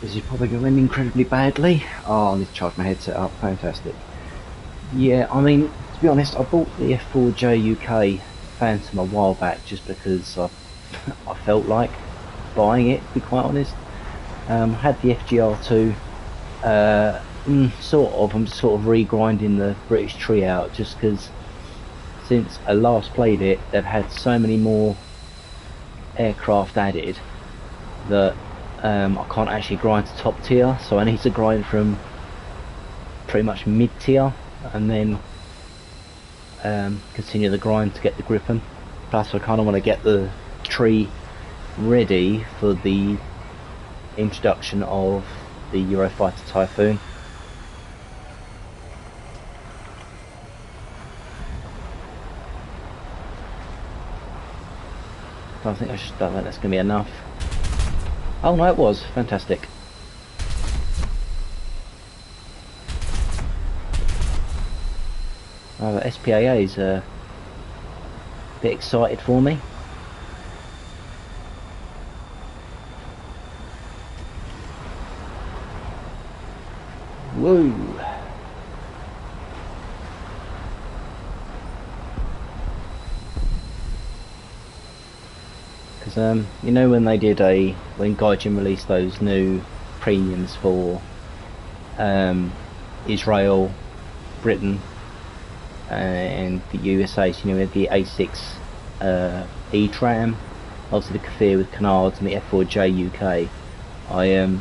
This is probably going to end incredibly badly. Oh, I need to charge my headset up. Fantastic. Yeah, I mean, to be honest, I bought the F4J UK Phantom a while back just because I felt like buying it, to be quite honest. I had the FGR2, I'm just sort of regrinding the British tree out just because since I last played it, they've had so many more aircraft added that I can't actually grind to top tier, so I need to grind from pretty much mid tier and then continue the grind to get the Griffin. Plus I kind of want to get the tree ready for the introduction of the Eurofighter Typhoon. I think that's going to be enough. Oh no, it was fantastic. Oh, SPAA is a bit excited for me. Woo! Because you know when when Gaijin released those new premiums for Israel, Britain, and the USA, so, you know, with the A6 E-Tram, obviously the Kfir with canards and the F4J UK, I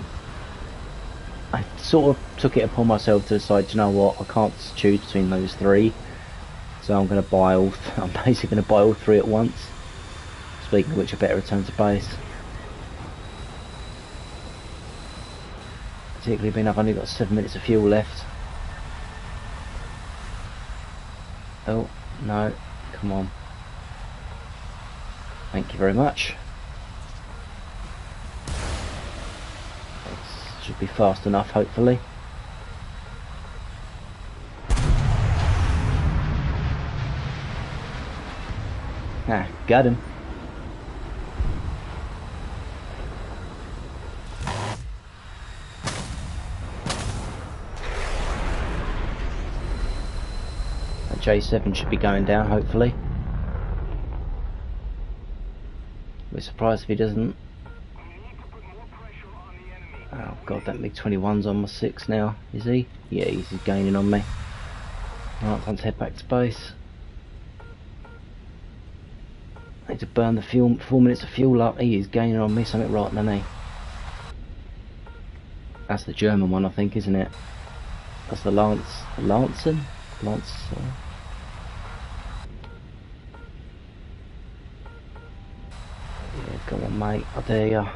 sort of took it upon myself to decide, you know what, I can't choose between those three, so I'm going to buy all. I'm basically going to buy all three at once. Speaking of which, I better return to base. Particularly being I've only got 7 minutes of fuel left. Oh, no, come on. Thank you very much. This should be fast enough, hopefully. Ah, got him. J7 should be going down, hopefully. We're surprised if he doesn't. Oh god, that MiG-21's on my 6 now, is he? Yeah, he's gaining on me. Right, time to head back to base. I need to burn the fuel, 4 minutes of fuel up. He is gaining on me something right, isn't he? That's the German one, I think, isn't it? That's the Lancer? Yeah, come on, mate. I dare ya.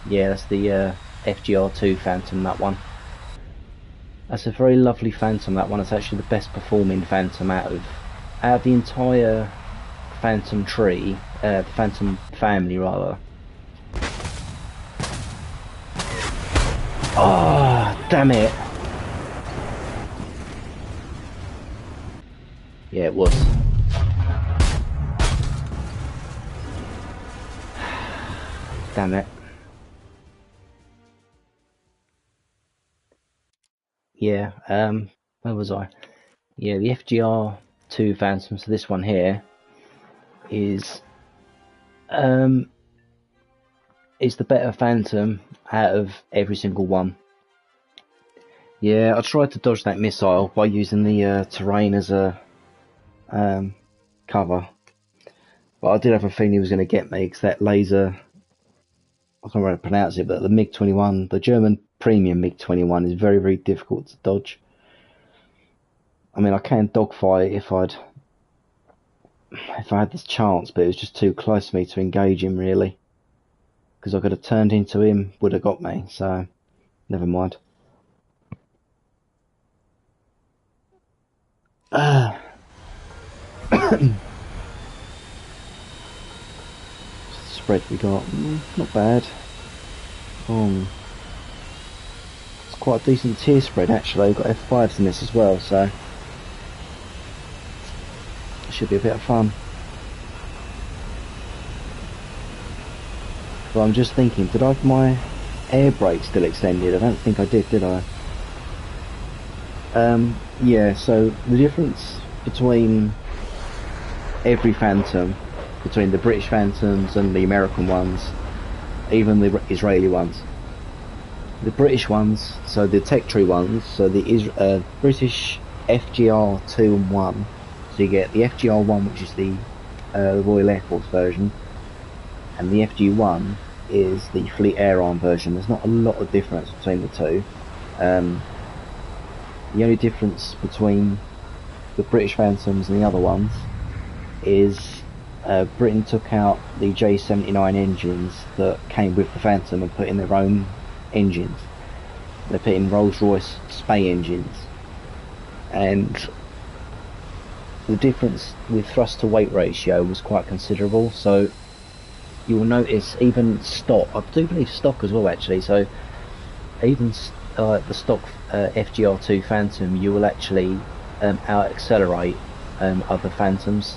Yeah, that's the FGR2 Phantom, that one. That's a very lovely Phantom, that one. It's actually the best performing Phantom out of the entire Phantom tree, the Phantom family, rather. Oh, damn it! Yeah, it was. Damn it. Yeah, where was I? Yeah, the FGR2 Phantom, so this one here is the better Phantom out of every single one. Yeah, I tried to dodge that missile by using the terrain as a cover, but I did have a feeling he was going to get me because that laser, I can't remember how to pronounce it, but the MiG-21, the German premium MiG-21 is very, very difficult to dodge. I mean, I can dogfight if I had this chance, but it was just too close to me to engage him, really. Because I could have turned into him, would have got me, so never mind. Spread we got, not bad. It's quite a decent tier spread actually. We've got F5s in this as well, so should be a bit of fun. But I'm just thinking, did I have my air brake still extended? I don't think I did I? Yeah, so the difference between every Phantom, between the British Phantoms and the American ones, even the Israeli ones. The British ones, so the tech tree ones, so the British FGR 2 and 1, so you get the FGR 1, which is the Royal Air Force version, and the FG1 is the Fleet Air Arm version. There's not a lot of difference between the two. The only difference between the British Phantoms and the other ones is Britain took out the J79 engines that came with the Phantom and put in their own engines. They put in Rolls-Royce Spey engines, and the difference with thrust to weight ratio was quite considerable. So you will notice even stock, I do believe stock as well actually, so even the stock FGR2 Phantom, you will actually out accelerate other Phantoms,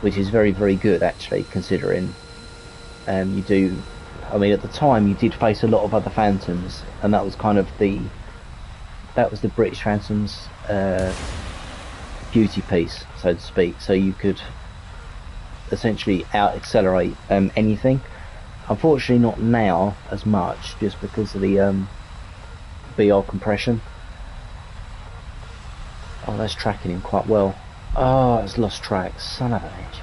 which is very good actually, considering you do, I mean at the time you did face a lot of other Phantoms, and that was kind of the British Phantom's beauty piece, so to speak. So you could essentially out accelerate anything. Unfortunately not now as much, just because of the BR compression. Oh, that's tracking him quite well. Oh, it's lost track, son of a bitch.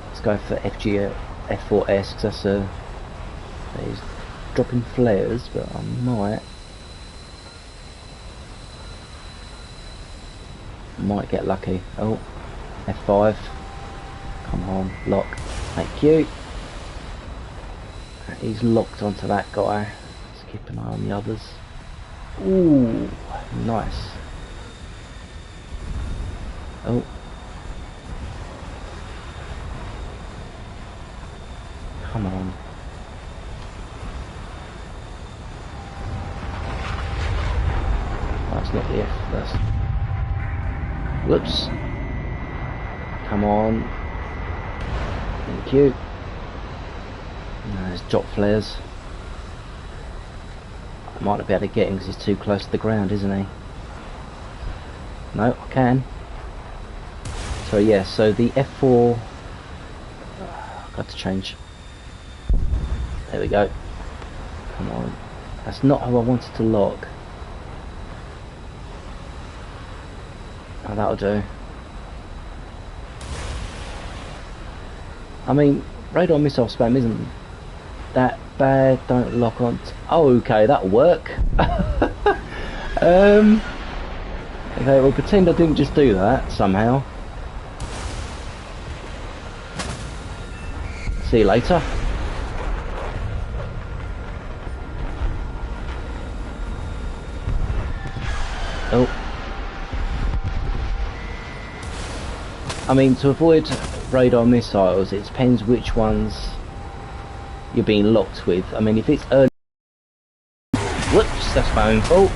Let's go for F4S, because that's he's dropping flares, but I might get lucky. Oh, F5. Come on, lock. Thank you. He's locked onto that guy. Let's keep an eye on the others. Ooh, nice. Oh. Come on. That's not the F, that's... Whoops. Come on. Thank you. There's drop flares. I might not be able to get him because he's too close to the ground, isn't he? No, I can. So yeah, so the F4... I've got to change. There we go. Come on. That's not who I wanted to lock. Oh, that'll do. I mean, radar missile spam isn't that bad. Don't lock on. Oh, okay, that'll work. Okay, we'll pretend I didn't just do that somehow. See you later. Oh. I mean, to avoid radar missiles, it depends which ones you're being locked with. I mean, if it's early... Whoops, that's my own fault.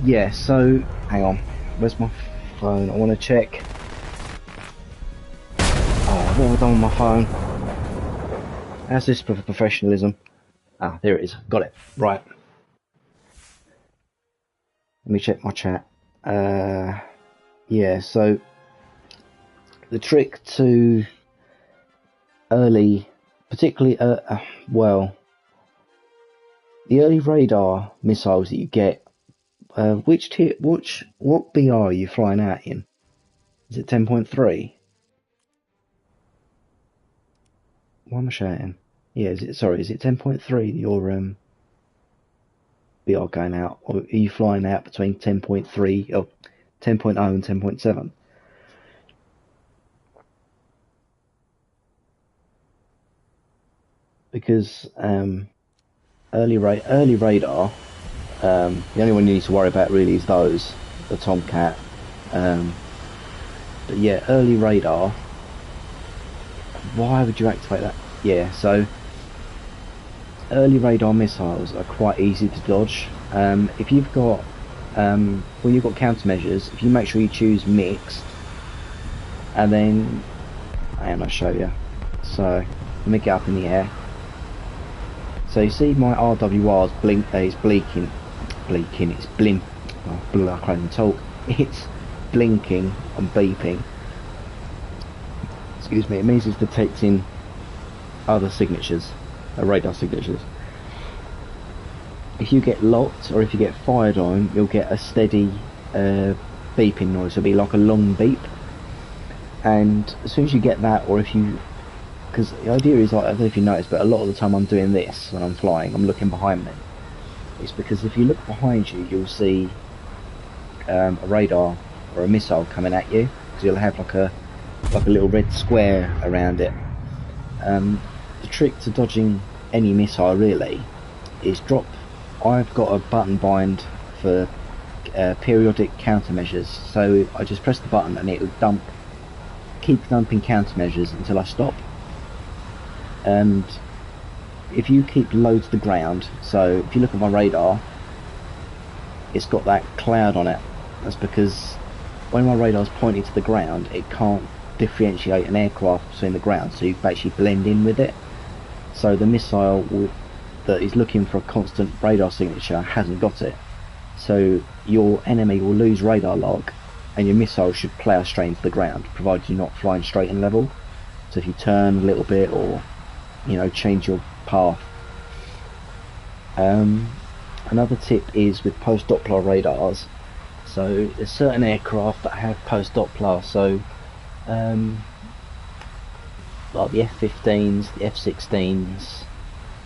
Yeah, so... Hang on. Where's my phone? I want to check. Oh, what have I done with my phone? How's this for professionalism? Ah, there it is. Got it. Right. Let me check my chat. Yeah, so the trick to early, particularly well, the early radar missiles that you get, what BR are you flying out in? Is it 10.3? Why am I shouting? Yeah, is it 10.3 your BR going out, or are you flying out between 10.3 or 10.0 and 10.7? Because early radar, the only one you need to worry about really is those, the Tomcat. But yeah, early radar. Why would you activate that? Yeah, so early radar missiles are quite easy to dodge. If you've got when you've got countermeasures, if you make sure you choose mixed, and then, and I'll show you. So let me get up in the air. So you see my RWR's blink, it's it's blim, oh, I can't even talk. It's blinking and beeping. Excuse me, it means it's detecting other signatures, radar signatures. If you get locked or if you get fired on, you'll get a steady beeping noise. It'll be like a long beep. And as soon as you get that, or if you, because the idea is, like, I don't know if you noticed, but a lot of the time I'm doing this when I'm flying, I'm looking behind me. It's because if you look behind you, you'll see a radar or a missile coming at you, because you'll have like a little red square around it. The trick to dodging any missile really is drop. I've got a button bind for periodic countermeasures, so I just press the button and it will keep dumping countermeasures until I stop. And if you keep low to the ground, so if you look at my radar, it's got that cloud on it. That's because when my radar's pointing to the ground, it can't differentiate an aircraft between the ground, so you basically blend in with it. So the missile that is looking for a constant radar signature hasn't got it. So your enemy will lose radar lock, and your missile should plough straight into the ground, provided you're not flying straight and level. So if you turn a little bit, or change your path. Another tip is with post-Doppler radars. So there's certain aircraft that have post-Doppler, so like the F-15s, the F-16s,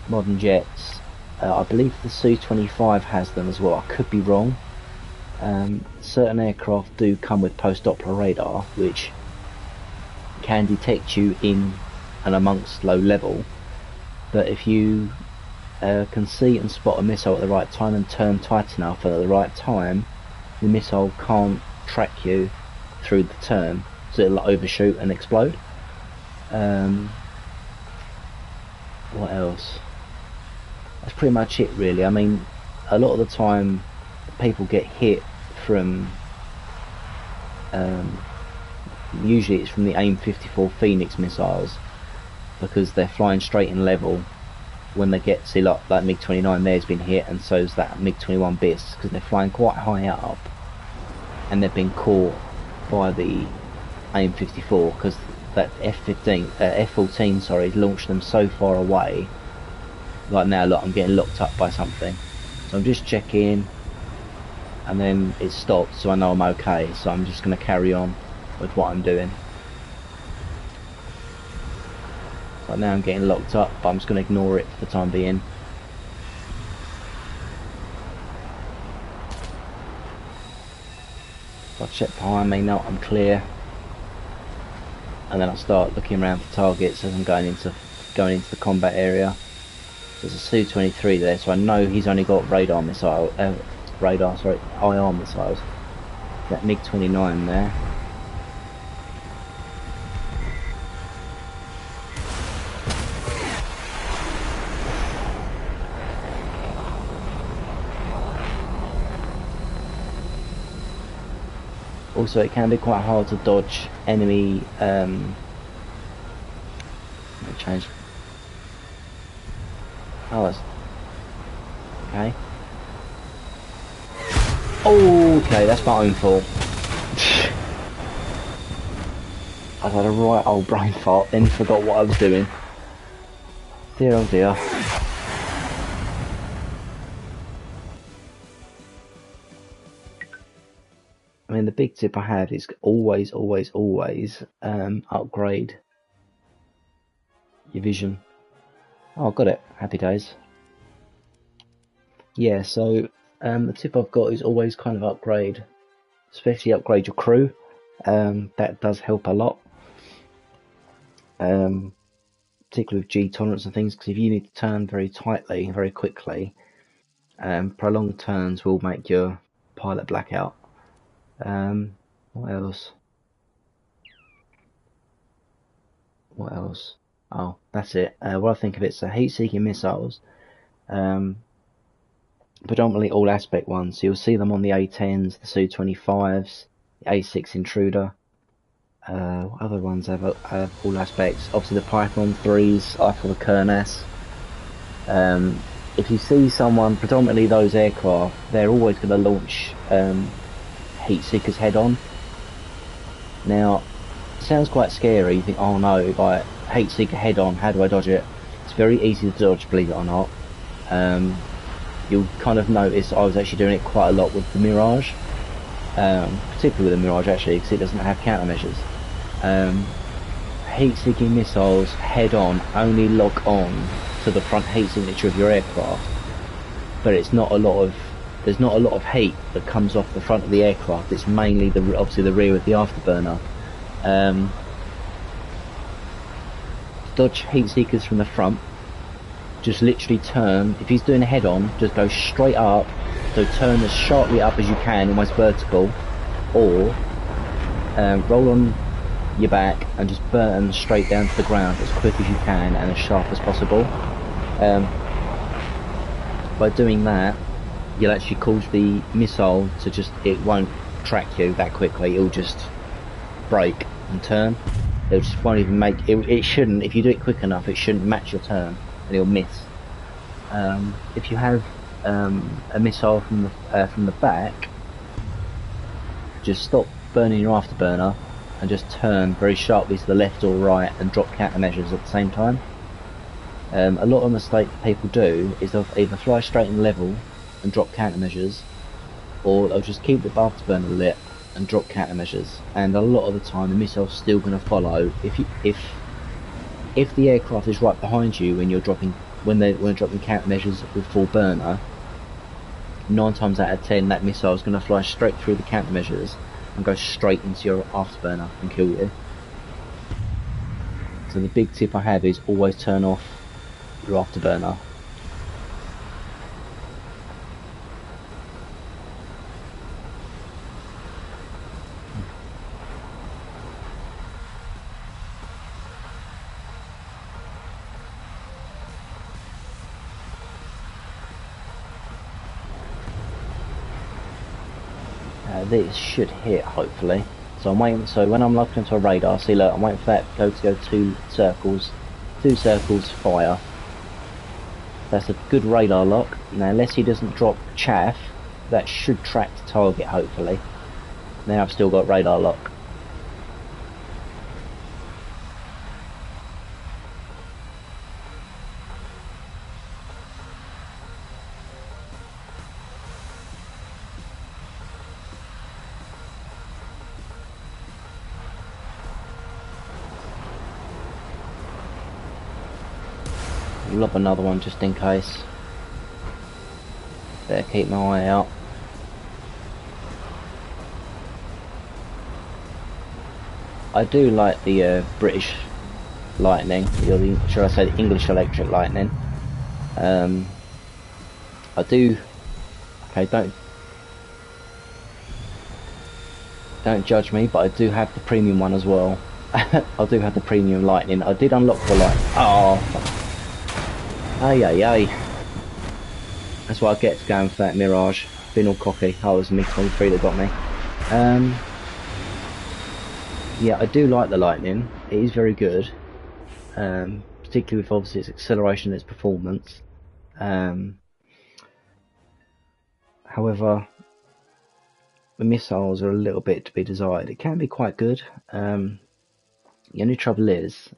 modern jets. I believe the Su-25 has them as well. I could be wrong. Certain aircraft do come with post-Doppler radar, which can detect you in and amongst low level. But if you can see and spot a missile at the right time and turn tight enough at the right time, the missile can't track you through the turn, so it'll overshoot and explode. What else? That's pretty much it really. I mean, a lot of the time people get hit from usually it's from the AIM-54 Phoenix missiles, because they're flying straight and level. When they get, see, like MiG-29 there's been hit, and so's that MiG-21 BIS, because they're flying quite high up and they've been caught by the AIM-54, because that F-14 sorry, launched them so far away. Like now, look, I'm getting locked up by something, so I'm just checking, and then it stopped, so I know I'm okay, so I'm just going to carry on with what I'm doing. So now I'm getting locked up, but I'm just going to ignore it for the time being. So I'll check behind me, now I'm clear, and then I'll start looking around for targets as I'm going into the combat area. So there's a Su-23 there, so I know he's only got IR missiles. That MiG-29 there. Also, it can be quite hard to dodge enemy. Let me change. Oh, that's okay. Okay, that's my own fault. I've had a right old brain fart, then forgot what I was doing. Dear oh dear. I mean, the big tip I have is always upgrade your vision. Oh, got it. Happy days. Yeah, so the tip I've got is always kind of upgrade, especially upgrade your crew. That does help a lot. Particularly with G tolerance and things, because if you need to turn very tightly, very quickly, prolonged turns will make your pilot black out. What else? What else? Oh, that's it. What I think of it, so heat-seeking missiles. predominantly all aspect ones. So you'll see them on the A10s, the Su-25s, the A6 Intruder. What other ones have all aspects? Obviously the Python 3s, I for the Kernas. If you see someone, predominantly those aircraft, they're always going to launch heat seekers head on. Now, it sounds quite scary. You think, oh no, like heat seeker head on, how do I dodge it? It's very easy to dodge, believe it or not. You'll kind of notice I was actually doing it quite a lot with the Mirage, particularly with the Mirage actually, because it doesn't have countermeasures. Heat-seeking missiles head-on only lock on to the front heat signature of your aircraft, but there's not a lot of heat that comes off the front of the aircraft. It's mainly obviously the rear of the afterburner. Dodge heat seekers from the front. Just literally turn. If he's doing a head-on, just go straight up. So turn as sharply up as you can, almost vertical, or roll on your back and just burn straight down to the ground as quick as you can and as sharp as possible. By doing that, you'll actually cause the missile to it won't track you that quickly. It'll just brake and turn. It just won't even make it shouldn't. If you do it quick enough, it shouldn't match your turn and it'll miss. If you have a missile from the back, just stop burning your afterburner and just turn very sharply to the left or right and drop countermeasures at the same time. A lot of mistakes people do is they'll either fly straight and level and drop countermeasures, or they'll just keep the afterburner lit and drop countermeasures. And a lot of the time, the missile's still going to follow. If the aircraft is right behind you when they're dropping countermeasures with full burner, 9 times out of 10 that missile is going to fly straight through the countermeasures and go straight into your afterburner and kill you. So the big tip I have is always turn off your afterburner. This should hit hopefully. So I'm waiting. So when I'm locked into a radar, see, look, I'm waiting for that to go 2 circles, fire. That's a good radar lock. Now, unless he doesn't drop chaff, that should track the target hopefully. Now I've still got radar lock. Lob another one just in case. Better keep my eye out. I do like the British Lightning, or should I say the English Electric Lightning. I do. Okay, don't judge me, but I do have the premium one as well. I do have the premium Lightning. I did unlock the light. Oh. Ay. That's what I get for going for that Mirage. Being all cocky. Oh, it was the MiG-23 that got me. Yeah, I do like the Lightning. It is very good. Particularly with obviously its acceleration and its performance. However, the missiles are a little bit to be desired. It can be quite good. The only trouble is,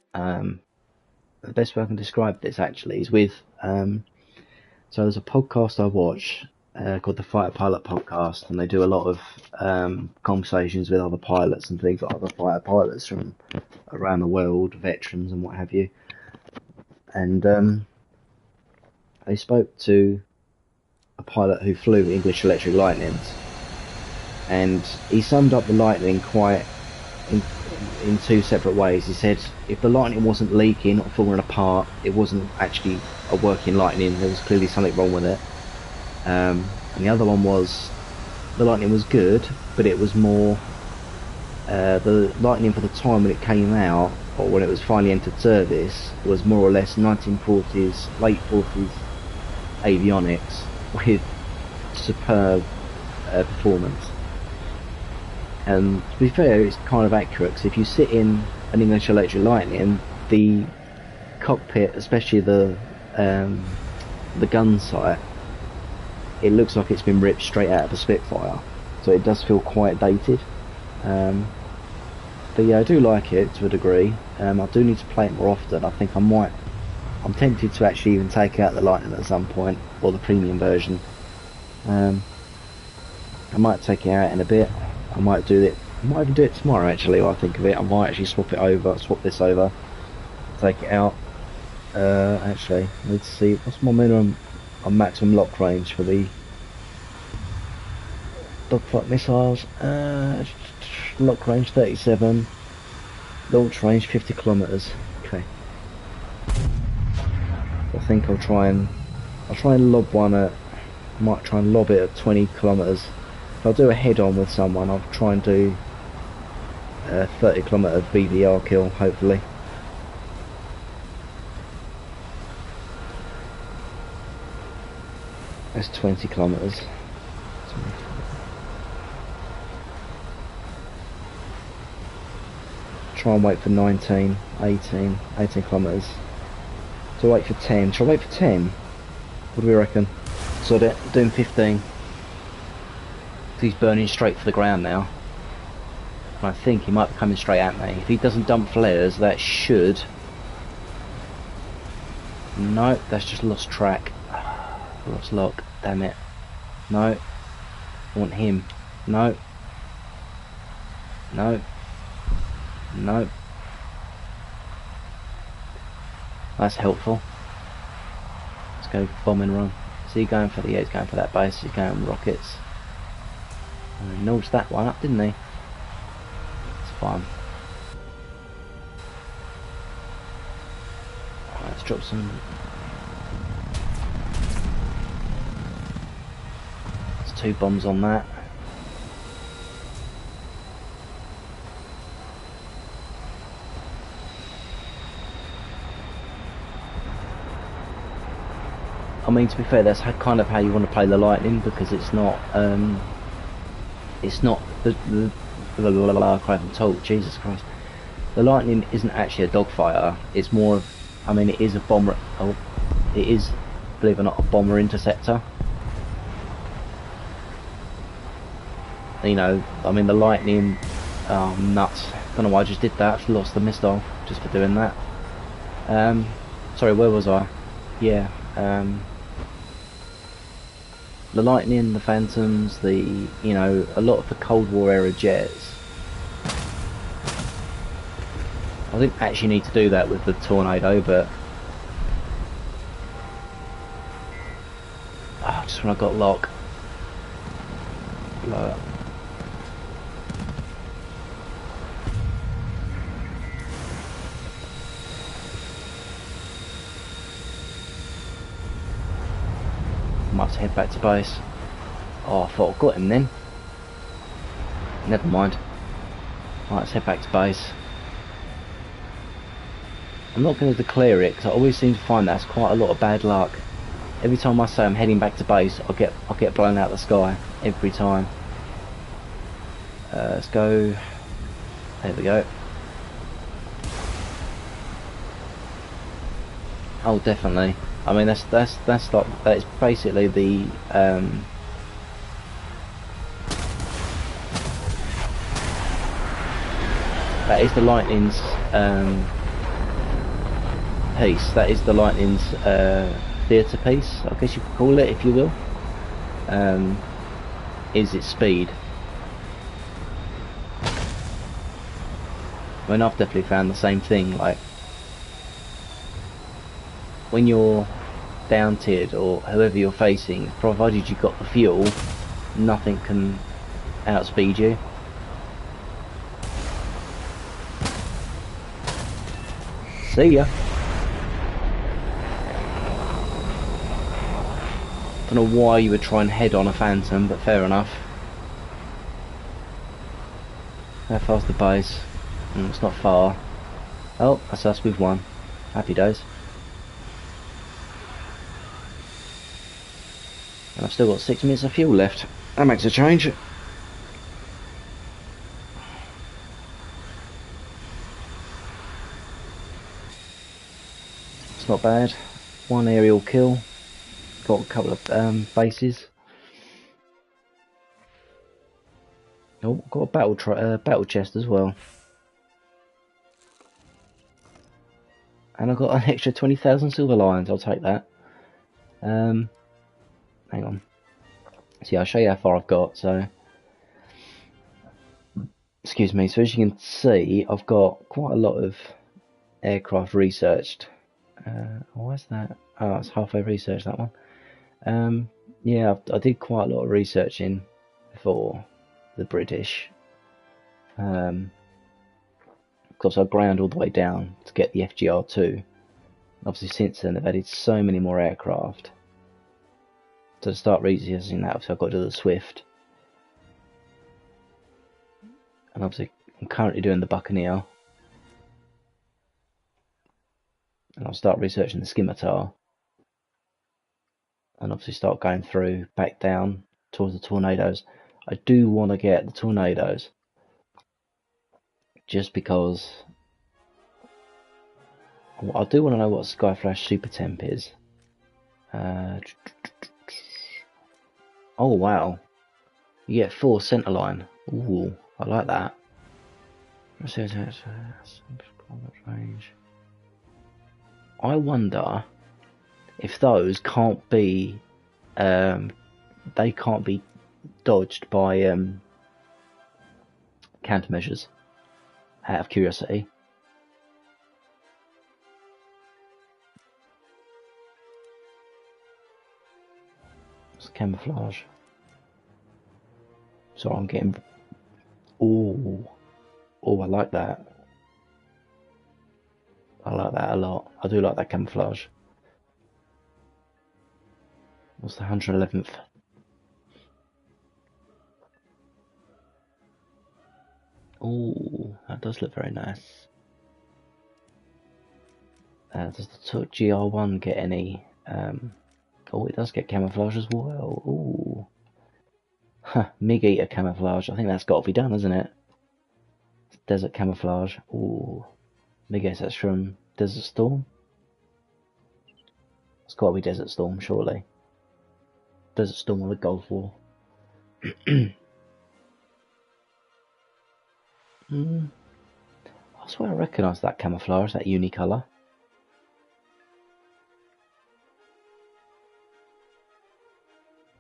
the best way I can describe this actually is with so there's a podcast I watch called the Fighter Pilot Podcast, and they do a lot of conversations with other pilots and things, like other fighter pilots from around the world, veterans and what have you. And they spoke to a pilot who flew English Electric Lightnings, and he summed up the Lightning quite in 2 separate ways. He said if the Lightning wasn't leaking or falling apart, it wasn't actually a working Lightning. There was clearly something wrong with it. And the other one was the Lightning was good, but it was more the Lightning for the time when it came out, or when it was finally entered service, was more or less 1940s, late 40s avionics with superb performance. And to be fair, it's kind of accurate, because if you sit in an English Electric Lightning, the cockpit, especially the gun sight, it looks like it's been ripped straight out of a Spitfire, so it does feel quite dated. But yeah, I do like it to a degree. I do need to play it more often. I think I'm tempted to actually even take out the Lightning at some point, or the premium version. I might take it out in a bit. I might even do it tomorrow actually, while I think of it. I might actually swap this over, take it out. Actually, let's see, what's my minimum and maximum lock range for the dogfight missiles? Lock range 37, launch range 50 kilometers. Okay. I think I'll try and lob one at, might try and lob it at 20 kilometers. If I do a head-on with someone, I'll try and do a 30 kilometer BVR kill, hopefully. That's 20 kilometers. Try and wait for 19, 18 kilometers. So wait for 10. Shall I wait for 10? What do we reckon? So doing 15. He's burning straight for the ground now. And I think he might be coming straight at me. If he doesn't dump flares, that should... No, that's just lost track. Lost lock, damn it. No. I want him. No. No. No. That's helpful. Let's go bomb and run. Is he going for the... Yeah, he's going for that base. He's going rockets. He nudged that one up, didn't he? It's fine. Right, let's drop some... There's 2 bombs on that. I mean, to be fair, that's kind of how you want to play the Lightning, because it's not the cry from Tolt, Jesus Christ. The Lightning isn't actually a dogfighter. It's more of, I mean, it is a bomber. Oh, it is, believe it or not, a bomber interceptor. You know, I mean, the Lightning. Oh, nuts! Don't know why I just did that. I lost the missile just for doing that. Sorry, where was I? Yeah. The Lightning, the Phantoms, you know, a lot of the Cold War era jets. I didn't actually need to do that with the Tornado, but just when I got lock. Blow up. Might have to head back to base. Oh, I thought I got him then. Never mind. Right, let's head back to base. I'm not going to declare it, because I always seem to find that's quite a lot of bad luck. Every time I say I'm heading back to base, I'll get blown out of the sky. Every time. Let's go. There we go. Oh, definitely. I mean, that's like, that is basically the that is the Lightning's piece. That is the Lightning's theatre piece, I guess you could call it, if you will. Is its speed. I mean, I've definitely found the same thing. Like, when you're down tiered, or whoever you're facing, provided you've got the fuel, nothing can outspeed you. See ya. Don't know why you would try and head on a Phantom, but fair enough. How far's the base? It's not far. Oh, that's us, we've won. Happy days. And I've still got 6 minutes of fuel left. That makes a change. It's not bad. 1 aerial kill. Got a couple of bases. Oh, got a battle chest as well. And I've got an extra 20,000 silver lions. I'll take that. Hang on. See, I'll show you how far I've got. So, excuse me. So as you can see, I've got quite a lot of aircraft researched. Why's that? Oh, it's halfway researched, that one. Yeah, I did quite a lot of researching for the British. Because I ground all the way down to get the FGR2. Obviously, since then, they've added so many more aircraft. So to start researching that, obviously, I've got to do the Swift. And obviously, I'm currently doing the Buccaneer. And I'll start researching the Scimitar. And obviously start going through, back down, towards the Tornadoes. I do want to get the Tornadoes. Just because... I do want to know what Skyflash Super Temp is. Oh wow. You get 4 centerline. Ooh, I like that. Range. I wonder if those can't be they can't be dodged by countermeasures, out of curiosity. It's camouflage. So I'm getting... Oh, I like that. I like that a lot. I do like that camouflage. What's the 111th? Oh, that does look very nice. Does the GR1 get any... oh, it does get camouflage as well. Ooh. Huh, MiG Eater camouflage. I think that's got to be done, isn't it? Desert camouflage. Ooh. I guess that's from Desert Storm. It's got to be Desert Storm, surely. Desert Storm or the Gulf War. I swear I recognise that camouflage, that unicolour.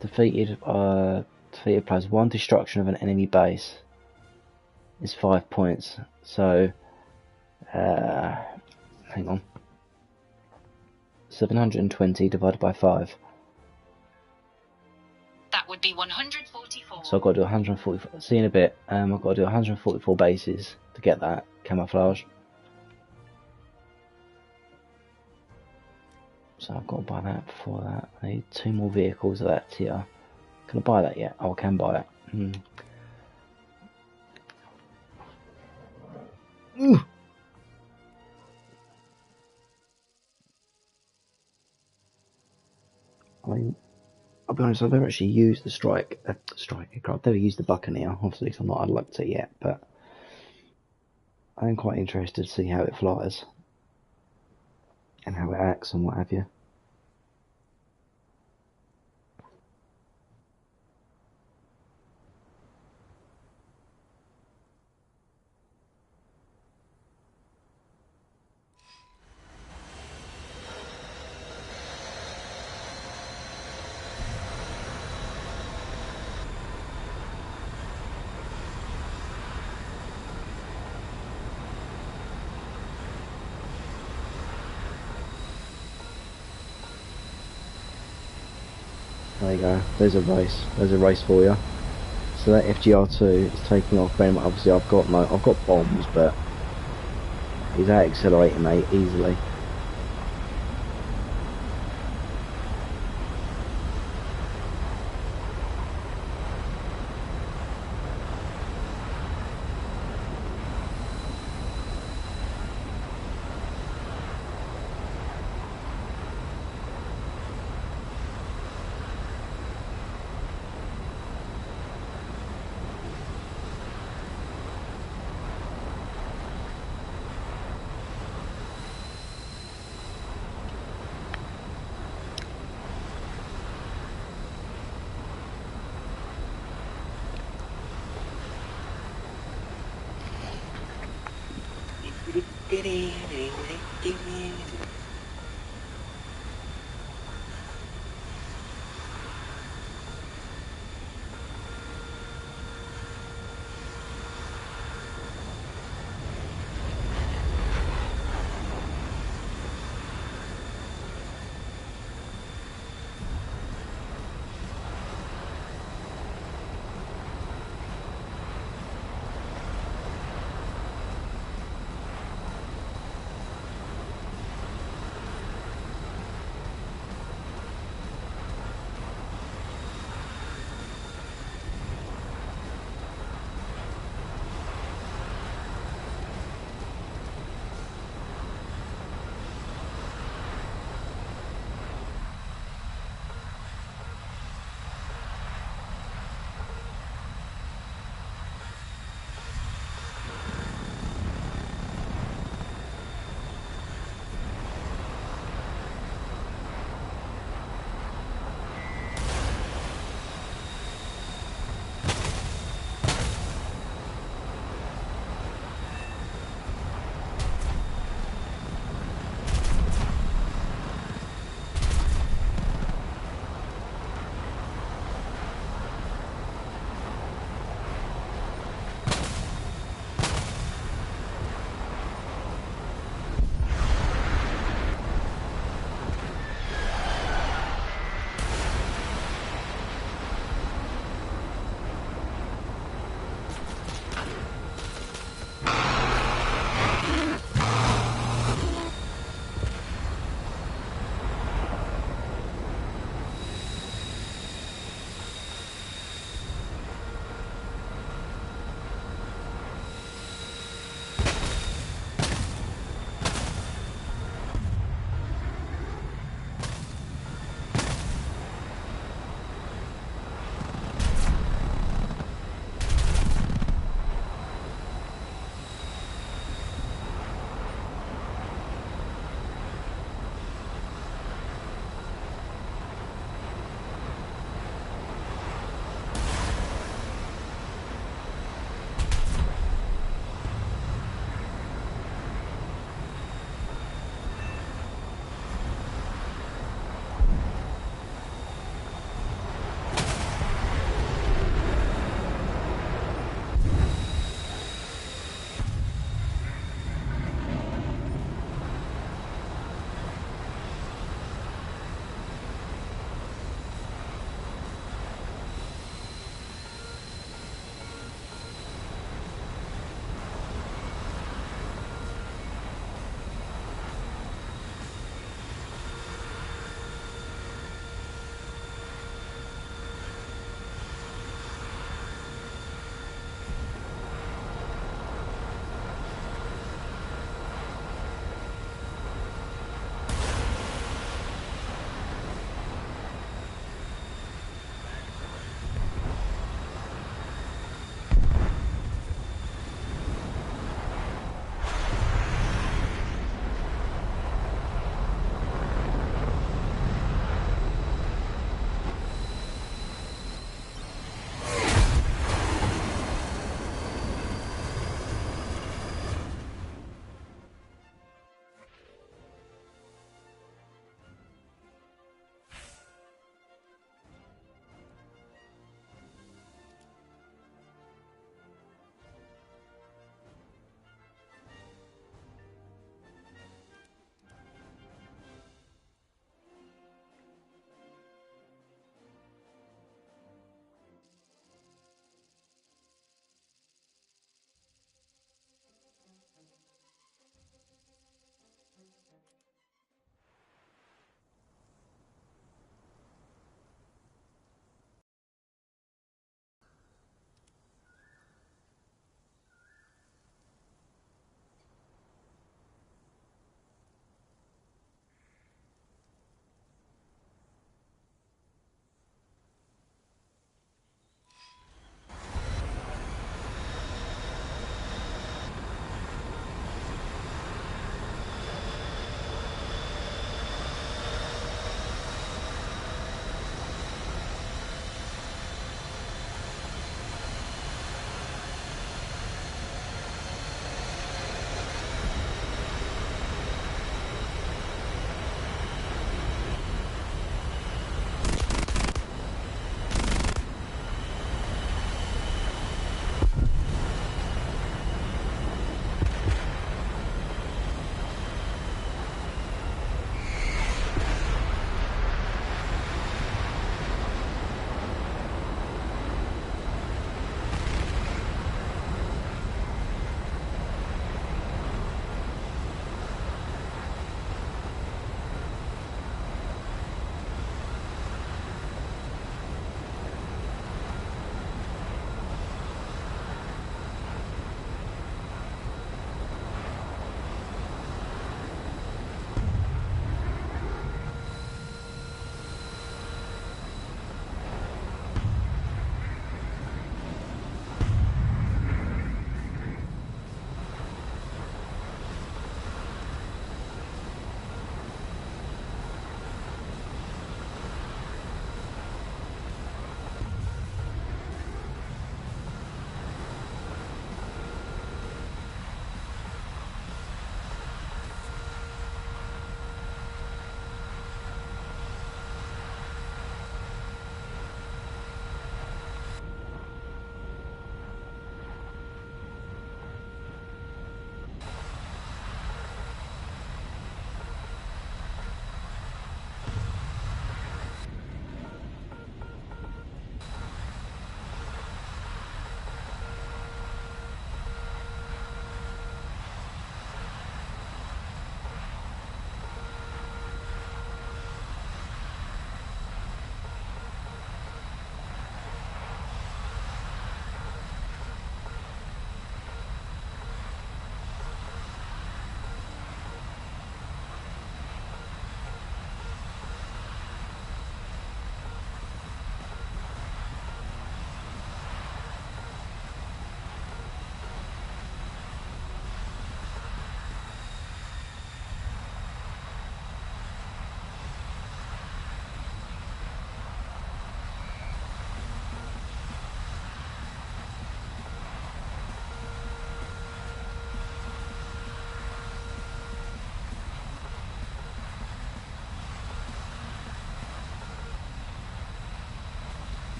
Defeated players 1 destruction of an enemy base is 5 points. So, hang on. 720 divided by 5. That would be 144. So I've got to do 144. See in a bit. I've got to do 144 bases to get that camouflage. So I've got to buy that before that. I need 2 more vehicles of that tier. Can I buy that yet? Oh, I can buy it. I mean, I'll be honest, I've never actually used the strike aircraft. I've never used the Buccaneer, obviously, because I'm not unlocked it yet, but I am quite interested to see how it flies and how it acts and what have you. There you go. There's a race. There's a race for you. So that FGR2 is taking off. Obviously, I've got bombs, but he's out accelerating, mate, easily.